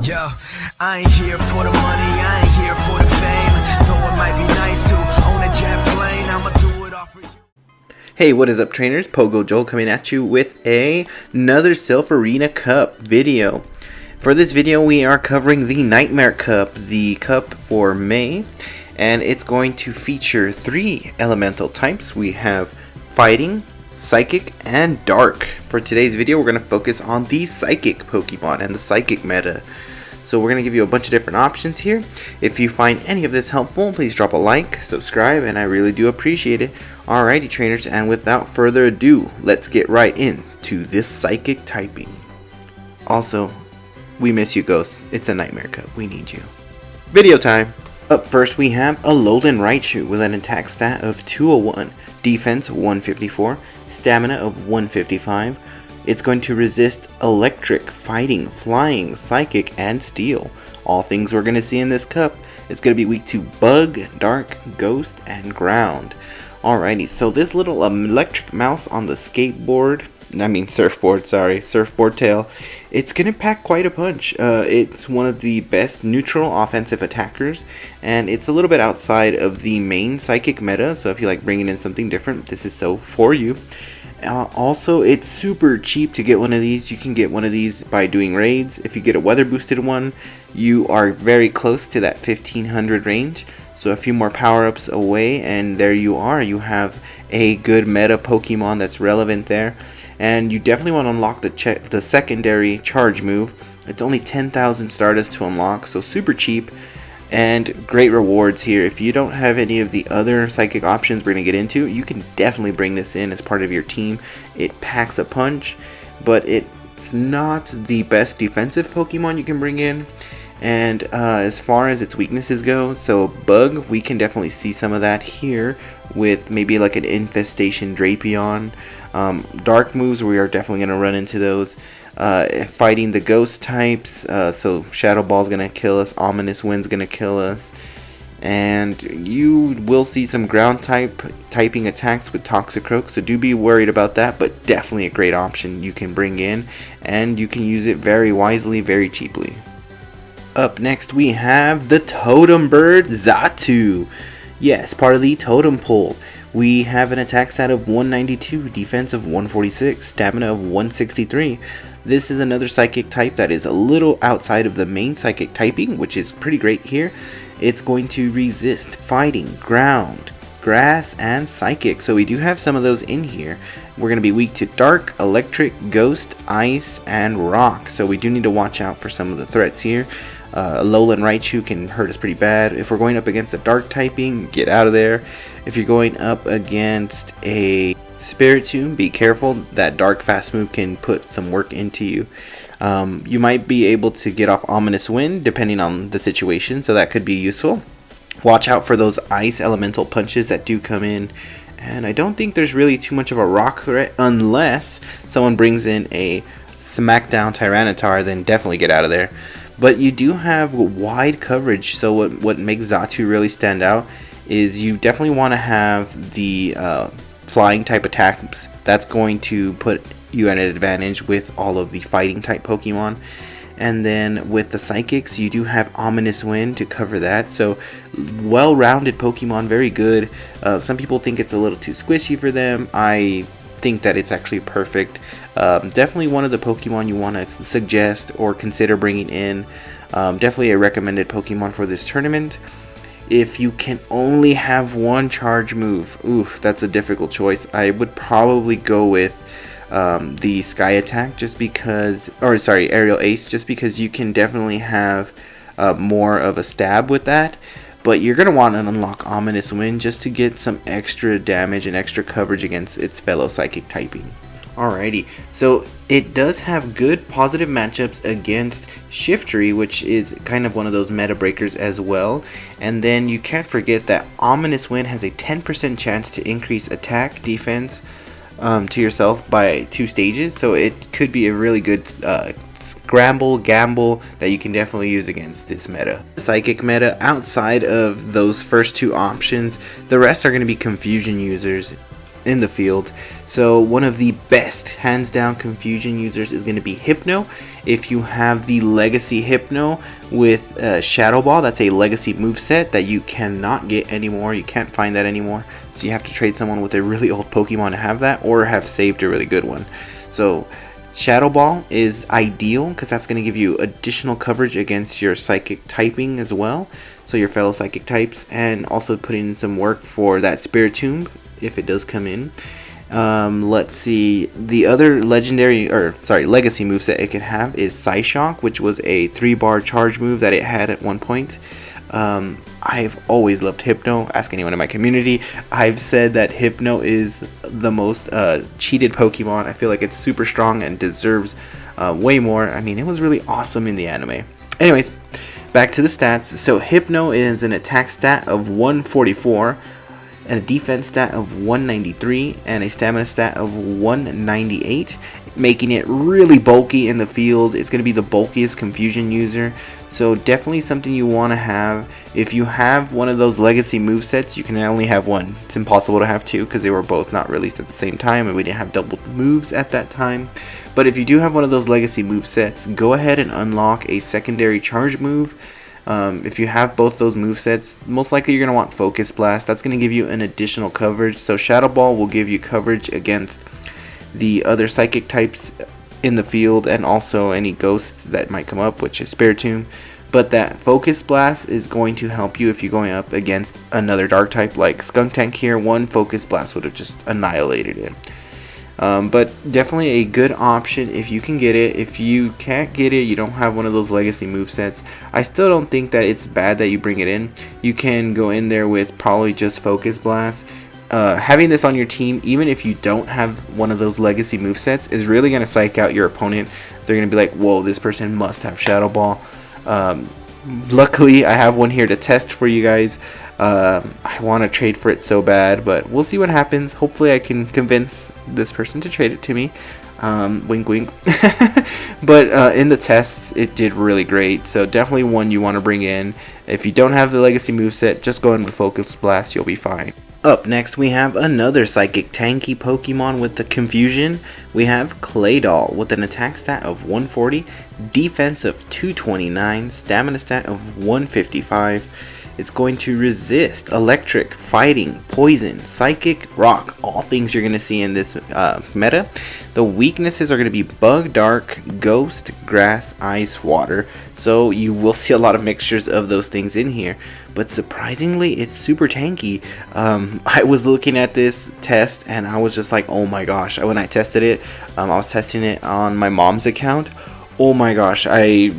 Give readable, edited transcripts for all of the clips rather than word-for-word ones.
Yo, I ain't here for the money, I ain't here for the fame. Though it might be nice to own a jet plane, I'ma do it all for you. Hey, what is up, trainers? PoGo Joel coming at you with another Silph Arena Cup video. For this video, we are covering the Nightmare Cup, the cup for May, and it's going to feature 3 elemental types. We have Fighting, Psychic, and Dark. For today's video, we're going to focus on the Psychic Pokemon and the Psychic meta. So we're going to give you a bunch of different options here. If you find any of this helpful, please drop a like, subscribe, and I really do appreciate it. Alrighty, trainers, and without further ado, let's get right into this Psychic typing. Also, we miss you, Ghosts. It's a Nightmare Cup. We need you. Video time! Up first, we have Alolan Raichu with an attack stat of 201, defense 154, stamina of 155. It's going to resist electric, fighting, flying, psychic, and steel. All things we're going to see in this cup. It's going to be weak to bug, dark, ghost, and ground. Alrighty, so this little electric mouse on the surfboard tail, it's going to pack quite a punch. It's one of the best neutral offensive attackers, and it's a little bit outside of the main psychic meta, so if you like bringing in something different, this is so for you. Also, it's super cheap to get one of these. You can get one of these by doing raids. If you get a weather boosted one, you are very close to that 1500 range. So a few more power-ups away, and there you are. You have a good meta Pokemon that's relevant there. And you definitely want to unlock the secondary charge move. It's only 10,000 Stardust to unlock, so super cheap. And great rewards here. If you don't have any of the other psychic options we're going to get into, you can definitely bring this in as part of your team. It packs a punch, but it's not the best defensive Pokemon you can bring in. And as far as its weaknesses go, so bug, we can definitely see some of that here with maybe like an infestation Drapion. Dark moves, we are definitely going to run into those. Fighting the ghost types, so Shadow Ball's gonna kill us, Ominous Wind's gonna kill us, and you will see some ground typing attacks with Toxicroak, so do be worried about that, but definitely a great option you can bring in, and you can use it very wisely, very cheaply. Up next, we have the Totem Bird Xatu. Yes, part of the Totem Pole. We have an attack stat of 192, defense of 146, stamina of 163. This is another psychic type that is a little outside of the main psychic typing, which is pretty great here. It's going to resist fighting, ground, grass, and psychic. So we do have some of those in here. We're going to be weak to dark, electric, ghost, ice, and rock. So we do need to watch out for some of the threats here. Alolan Raichu can hurt us pretty bad. If we're going up against a dark typing, get out of there. If you're going up against a Spiritomb, be careful. That dark fast move can put some work into you. You might be able to get off Ominous Wind depending on the situation, so that could be useful. Watch out for those ice elemental punches that do come in. And I don't think there's really too much of a rock threat unless someone brings in a Smackdown Tyranitar, then definitely get out of there. But you do have wide coverage, so what makes Xatu really stand out is you definitely want to have the flying type attacks. That's going to put you at an advantage with all of the fighting type Pokemon. And then with the psychics, you do have Ominous Wind to cover that. So well-rounded Pokemon, very good. Some people think it's a little too squishy for them. I think that it's actually perfect. Definitely one of the Pokemon you want to suggest or consider bringing in. Definitely a recommended Pokemon for this tournament. If you can only have one charge move, oof, that's a difficult choice. I would probably go with the Sky Attack just because, Aerial Ace, just because you can definitely have more of a stab with that. But you're going to want to unlock Ominous Wind just to get some extra damage and extra coverage against its fellow psychic typing. Alrighty, so it does have good positive matchups against Shiftry, which is kind of one of those meta breakers as well. And then you can't forget that Ominous Wind has a 10% chance to increase attack, defense to yourself by 2 stages. So it could be a really good gamble that you can definitely use against this meta. Psychic meta, outside of those first 2 options, the rest are going to be confusion users. in the field. So one of the best hands down confusion users is going to be Hypno. If you have the legacy Hypno with Shadow Ball, that's a legacy moveset that you cannot get anymore. You can't find that anymore, so you have to trade someone with a really old Pokemon to have that, or have saved a really good one. So Shadow Ball is ideal because that's going to give you additional coverage against your psychic typing as well, so your fellow psychic types, and also putting in some work for that Spiritomb if it does come in. Let's see, the other legendary, or sorry, legacy moves that it can have is Psyshock, which was a 3-bar charge move that it had at one point. I've always loved Hypno. Ask anyone in my community. I've said that Hypno is the most cheated Pokemon. I feel like it's super strong and deserves way more. I mean, it was really awesome in the anime. Anyways, back to the stats. So Hypno is an attack stat of 144, and a defense stat of 193, and a stamina stat of 198, making it really bulky in the field. It's going to be the bulkiest confusion user, so definitely something you want to have. If you have one of those legacy movesets, you can only have one. It's impossible to have two because they were both not released at the same time, and we didn't have double moves at that time. But if you do have one of those legacy movesets, go ahead and unlock a secondary charge move. If you have both those movesets, most likely you're going to want Focus Blast. That's going to give you an additional coverage. So Shadow Ball will give you coverage against the other psychic types in the field, and also any ghost that might come up, which is Spiritomb. But that Focus Blast is going to help you if you're going up against another dark type like Skuntank here. One Focus Blast would have just annihilated it. But definitely a good option if you can get it. If you can't get it, you don't have one of those legacy movesets, I still don't think that it's bad that you bring it in. You can go in there with probably just Focus Blast. Having this on your team, even if you don't have one of those legacy movesets, is really going to psych out your opponent. They're going to be like, whoa, this person must have Shadow Ball. Luckily, I have one here to test for you guys. I want to trade for it so bad, but we'll see what happens. Hopefully I can convince this person to trade it to me. Wink wink. But in the tests it did really great, so definitely one you want to bring in. If you don't have the legacy moveset, just go in with Focus Blast, you'll be fine. Up next we have another psychic tanky Pokemon with the confusion. We have Claydol with an attack stat of 140, defense of 229, stamina stat of 155. It's going to resist electric, fighting, poison, psychic, rock, all things you're going to see in this meta. The weaknesses are going to be bug, dark, ghost, grass, ice, water. So you will see a lot of mixtures of those things in here. But surprisingly, it's super tanky. I was looking at this test and I was just like, oh my gosh. When I tested it, I was testing it on my mom's account. Oh my gosh, I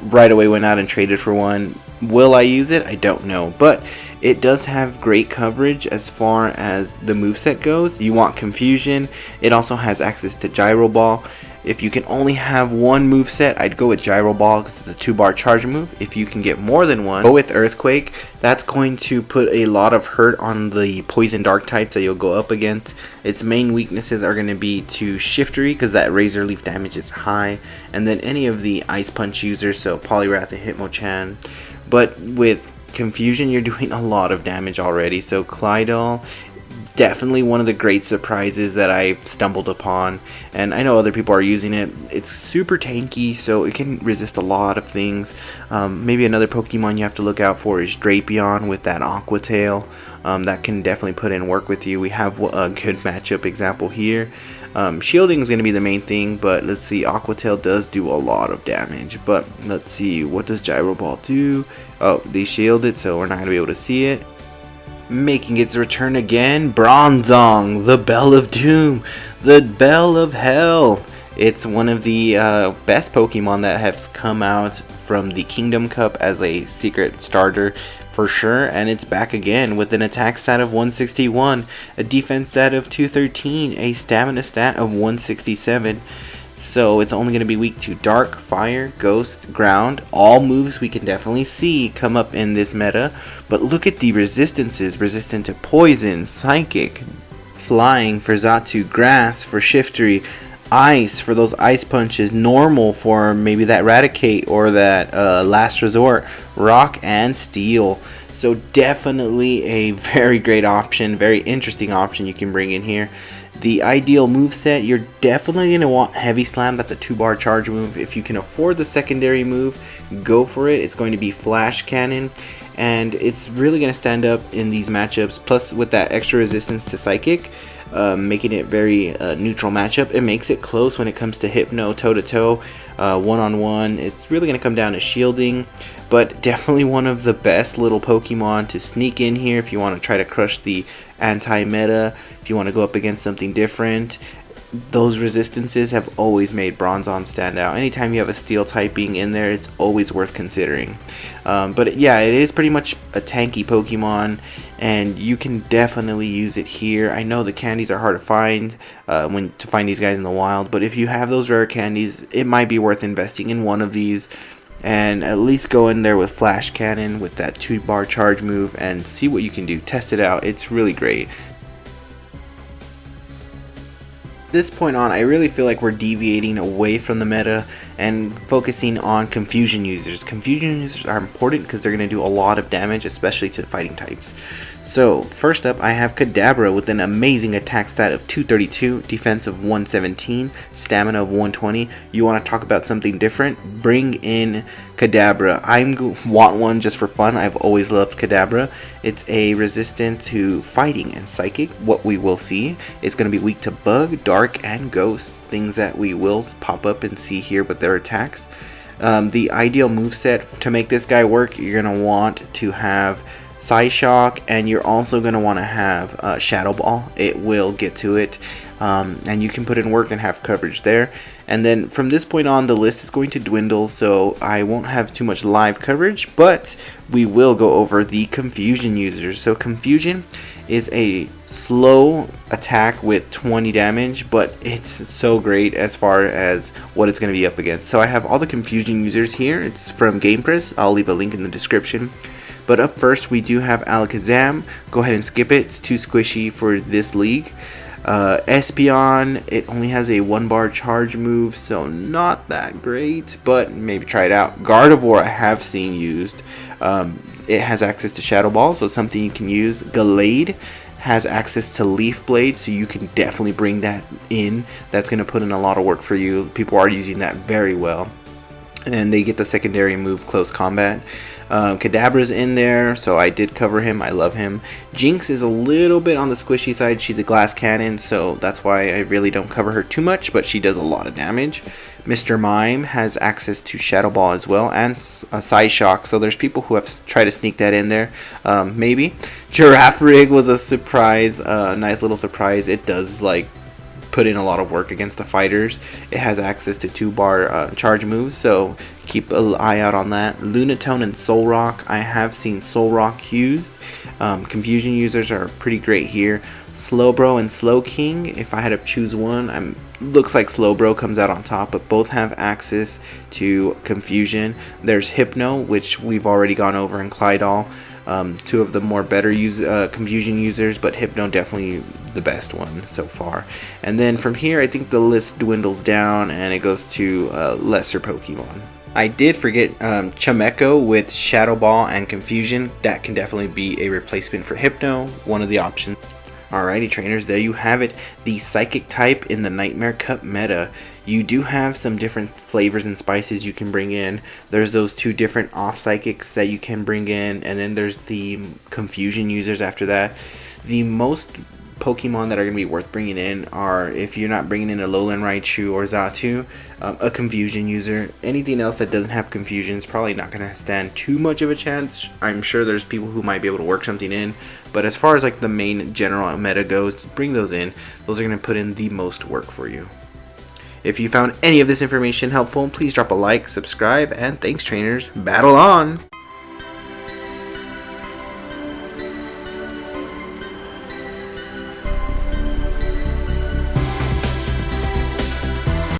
right away went out and traded for one. Will I use it? I don't know, but it does have great coverage as far as the moveset goes. You want confusion. It also has access to Gyro Ball. If you can only have one moveset, I'd go with Gyro Ball because it's a 2-bar charge move. If you can get more than one, go with Earthquake. That's going to put a lot of hurt on the poison dark types that you'll go up against. Its main weaknesses are going to be to Shiftery because that Razor Leaf damage is high, and then any of the Ice Punch users, so Poliwrath and Hitmonchan. But with confusion, you're doing a lot of damage already. So Claydol, definitely one of the great surprises that I stumbled upon, and I know other people are using it. It's super tanky, so it can resist a lot of things. Maybe another Pokemon you have to look out for is Drapion with that Aqua Tail. That can definitely put in work with you. We have a good matchup example here. Shielding is going to be the main thing, but let's see, Aqua Tail does do a lot of damage. But let's see, what does Gyro Ball do? Oh, they shielded, so we're not going to be able to see it. Making its return again, Bonzong, the Bell of Doom, the Bell of Hell. It's one of the best Pokemon that has come out from the Kingdom Cup as a secret starter for sure, and it's back again with an attack stat of 161, a defense stat of 213, a stamina stat of 167. So it's only going to be weak to Dark, Fire, Ghost, Ground. All moves we can definitely see come up in this meta. But look at the resistances. Resistant to Poison, Psychic, Flying for Xatu, Grass for Shiftery, Ice for those Ice Punches, Normal for maybe that Raticate or that Last Resort, Rock and Steel. So definitely a very great option, very interesting option you can bring in here. The ideal moveset, you're definitely going to want Heavy Slam. That's a 2-bar charge move. If you can afford the secondary move, go for it. It's going to be Flash Cannon, and it's really going to stand up in these matchups. Plus, with that extra resistance to Psychic, making it very neutral matchup, it makes it close when it comes to Hypno toe-to-toe, one-on-one. It's really going to come down to shielding, but definitely one of the best little Pokemon to sneak in here if you want to try to crush the anti-meta, if you want to go up against something different. Those resistances have always made Bonzong stand out. Anytime you have a steel typing in there, it's always worth considering. But yeah, it is pretty much a tanky Pokemon, and you can definitely use it here. I know the candies are hard to find to find these guys in the wild, but if you have those rare candies, it might be worth investing in one of these and at least go in there with Flash Cannon with that 2-bar charge move and see what you can do. Test it out. It's really great. This point on, I really feel like we're deviating away from the meta and focusing on confusion users. Confusion users are important because they're going to do a lot of damage, especially to the fighting types. So first up, I have Kadabra with an amazing attack stat of 232, defense of 117, stamina of 120. You want to talk about something different? Bring in Kadabra. I want one just for fun. I've always loved Kadabra. It's a resistant to fighting and psychic. What we will see, it's going to be weak to bug, dark, and ghost. Things that we will pop up and see here with their attacks. The ideal moveset to make this guy work, you're going to want to have Psyshock, and you're also going to want to have Shadow Ball. It will get to it, and you can put in work and have coverage there. And then from this point on, the list is going to dwindle, so I won't have too much live coverage, but we will go over the confusion users. So confusion is a slow attack with 20 damage, but it's so great as far as what it's going to be up against. So I have all the confusion users here. It's from Gamepress. I'll leave a link in the description. But up first, we do have Alakazam. Go ahead and skip it. It's too squishy for this league. Espeon, it only has a 1-bar charge move, so not that great, but maybe try it out. Gardevoir, I have seen used. It has access to Shadow Ball, so something you can use. Gallade has access to Leaf Blade, so you can definitely bring that in. That's going to put in a lot of work for you. People are using that very well. And they get the secondary move, Close Combat. Kadabra's in there, so I did cover him. I love him. Jinx is a little bit on the squishy side. She's a glass cannon, so that's why I really don't cover her too much, but she does a lot of damage. Mr. Mime has access to Shadow Ball as well, and Psyshock, so there's people who have tried to sneak that in there. Maybe. Giraffe Rig was a surprise, nice little surprise. It does, like, put in a lot of work against the fighters. It has access to 2-bar charge moves, so keep an eye out on that. Lunatone and Solrock, I have seen Solrock used. Confusion users are pretty great here. Slowbro and Slowking, if I had to choose one, looks like Slowbro comes out on top, but both have access to confusion. There's Hypno, which we've already gone over in Claydol. Two of the more better confusion users, but Hypno definitely the best one so far. And then from here, I think the list dwindles down and it goes to lesser Pokemon. I did forget Chameko with Shadow Ball and Confusion. That can definitely be a replacement for Hypno, one of the options. Alrighty trainers, there you have it, the Psychic type in the Nightmare Cup meta. You do have some different flavors and spices you can bring in. There's those 2 different off Psychics that you can bring in, and then there's the Confusion users after that. The most Pokemon that are going to be worth bringing in are, if you're not bringing in a Alolan Raichu or Xatu, a Confusion user. Anything else that doesn't have Confusion is probably not going to stand too much of a chance. I'm sure there's people who might be able to work something in, but as far as like the main general meta goes, bring those in. Those are going to put in the most work for you. If you found any of this information helpful, please drop a like, subscribe, and thanks trainers. Battle on!